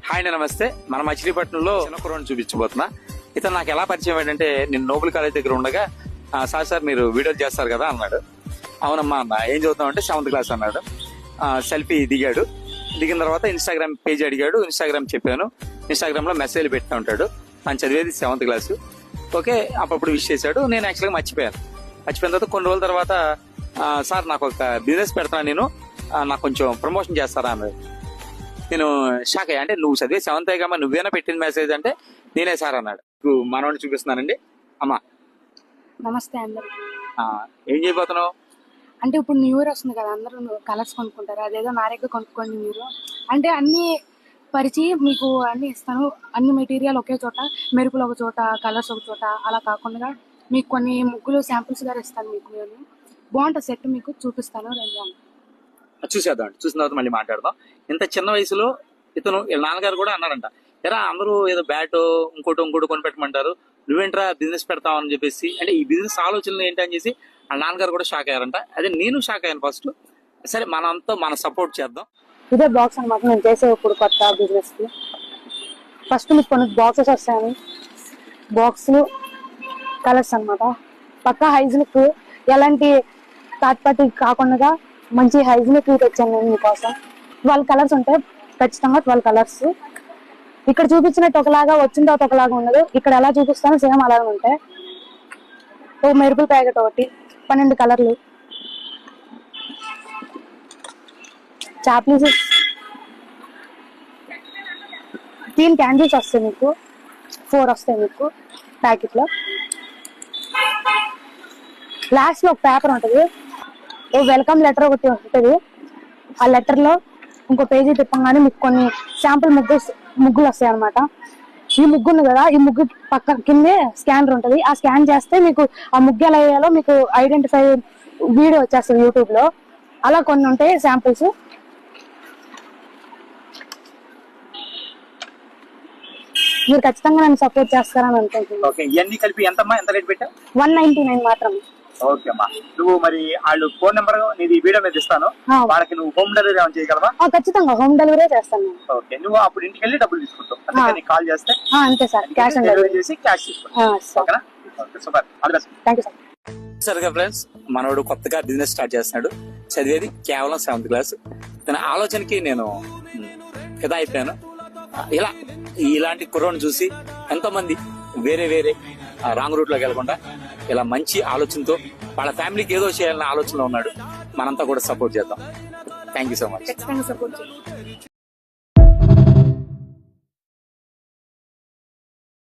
Hi అండి, నమస్తే. మన మచిలీపట్నంలో చిన్న కుర్రాడిని చూపించబోతున్నా. ఇతను నాకు ఎలా పరిచయం ఏంటంటే, నేను నోబెల్ కాలేజ్ దగ్గర ఉండగా సార్ మీరు వీడియోలు చేస్తారు కదా అన్నాడు. అవునమ్మా అన్న. ఏం చదువుతాం అంటే 7th క్లాస్ అన్నాడు. సెల్ఫీ దిగాడు. దిగిన తర్వాత ఇన్స్టాగ్రామ్ పేజ్ అడిగాడు. ఇన్స్టాగ్రామ్ చెప్పాను. ఇన్స్టాగ్రామ్ లో మెసేజ్లు పెడతా ఉంటాడు. తను చదివేది 7th క్లాసు. ఓకే, అప్పుడు విష్ చేశాడు. నేను యాక్చువల్గా మర్చిపోయాను. మర్చిపోయిన తర్వాత కొన్ని రోజుల తర్వాత సార్ నాకు ఒక బిజినెస్ పెడతాను, నేను నాకు కొంచెం ప్రమోషన్ చేస్తారా అన్నాడు. నేను షాక్ అయ్యా. అంటే నువ్వు చదివే 7th అయ్యామా, నువ్వేనా పెట్టిన మెసేజ్ అంటే నేనే సార్ అన్నాడు. మనవాడిని చూపిస్తున్నానండి. అమ్మా నమస్తే అందరు. ఏం చేయబోతున్నావు? అంటే ఇప్పుడు న్యూ ఇయర్ వస్తుంది కదా, అందరూ కలర్స్ కొనుక్కుంటారు. అదేదో నారేగా కొనుక్కోండి మీరు. అంటే అన్ని పరిచయం మీకు అన్ని ఇస్తాను. అన్ని మెటీరియల్ ఒకే చోట, మెరుపులు ఒక చోట, కలర్స్ ఒక చోట, అలా కాకుండా మీకు కొన్ని ముగ్గులు శాంపిల్స్ గారు ఇస్తాను. మీకు నేను బాగుంటుంది సెట్, మీకు చూపిస్తాను. చూసేద్దాం. చూసిన తర్వాత మళ్ళీ మాట్లాడదాం. ఇంత చిన్న వయసులో ఇతను నాన్నగారు కూడా అన్నారంట, ఎరా అందరూ ఏదో బ్యాట్ ఇంకోటి కొనిపెట్టమంటారు, నువ్వేంట్రా బిజినెస్ పెడతావని చెప్పేసి. అంటే ఈ బిజినెస్ ఆలోచనలు ఏంటని చేసి ఆ నాన్నగారు కూడా షాక్ అయ్యారంట. అదే నేను షాక్ అయ్యాను ఫస్ట్. సరే మనంతా మన సపోర్ట్ చేద్దాం. ఇదే బాక్స్ అనమాట నేను చేసే ఇప్పుడు కొత్త బిజినెస్ కి. ఫస్ట్ మీకు కొన్ని బాక్సెస్ వస్తాయని, బాక్స్లు కలర్స్ అనమాట. పక్కా హైజీనిక్, ఎలాంటి థర్డ్ పార్టీ కాకుండా మంచి హైజీనిక్ తెచ్చాను నేను మీకోసం. 12 కలర్స్ ఉంటాయి ఖచ్చితంగా. 12 కలర్స్ ఇక్కడ చూపించినట్టు ఒకలాగా, వచ్చిన తర్వాత ఒకలాగా ఉండదు. ఇక్కడ ఎలా చూపిస్తానో సేమ్ అలాగే ఉంటాయి. ఓ మెరుపుల ప్యాకెట్ ఒకటి, 12 కలర్లు. చాప్లీస్, స్టీల్ క్యాండిల్స్ వస్తాయి మీకు, 4 వస్తాయి మీకు ప్యాకెట్ లో. లాస్ట్ లో ఒక పేపర్ ఉంటుంది, ఓ వెల్కమ్ లెటర్ ఒకటి ఉంటుంది. ఆ లెటర్ లో ఇంకో పేజీ తిప్పగానే మీకు కొన్ని శాంపుల్ ముగ్గులు వస్తాయి అనమాట. ఈ ముగ్గు ఉంది కదా, ఈ ముగ్గు పక్క కిందే స్కానర్ ఉంటుంది. ఆ స్కాన్ చేస్తే మీకు ఆ ముగ్గు ఎలా వేయాలో మీకు ఐడెంటిఫై వీడియో వచ్చేస్తుంది యూట్యూబ్ లో. అలా కొన్ని ఉంటాయి శాంపుల్స్. మీరు ఖచ్చితంగా నన్ను సపోర్ట్ చేస్తారని అనుకుంటున్నాను. ఇవన్నీ కలిపి ఎంతమ్మా, ఎంత రేట్ పెట్టా? 199 మాత్రం. ఓకే అమ్మా. నువ్వు మరి వాళ్ళు ఫోన్ నెంబర్ నీది వీడియో మీద ఇస్తాను, వాళ్ళకి నువ్వు హోమ్ డెలివరీ ఏమైనా చేయగలవా? ఖచ్చితంగా హోమ్ డెలివరీ చేస్తాను. ఓకే, నువ్వు అప్పుడు ఇంటికి వెళ్ళి డబ్బులు తీసుకుంటావు, అందుకని కాల్ చేస్తే అంతే సార్, క్యాష్ ఆన్ డెలివరీ చేసి క్యాష్ తీసుకుంటావు. ఓకేనా? Okay, super. All the best. Thank you sir. సరిగా ఫ్రెండ్స్, మనోడు కొత్తగా బిజినెస్ స్టార్ట్ చేస్తున్నాడు. చదివేది కేవలం 7th క్లాస్. తన ఆలోచనకి నేను ఫిదా అయిపోయాను. ఇలాంటి కుర్రోని చూసి ఎంతో మంది వేరే రాంగ్ రూట్ లోకి వెళ్లకుండా ఇలా మంచి ఆలోచనతో వాళ్ళ ఫ్యామిలీకి ఏదో చేయాలన్న ఆలోచనలో ఉన్నాడు. మనంతా కూడా సపోర్ట్ చేద్దాం. Thank you so much. ఖచ్చితంగా సపోర్ట్ చేయండి.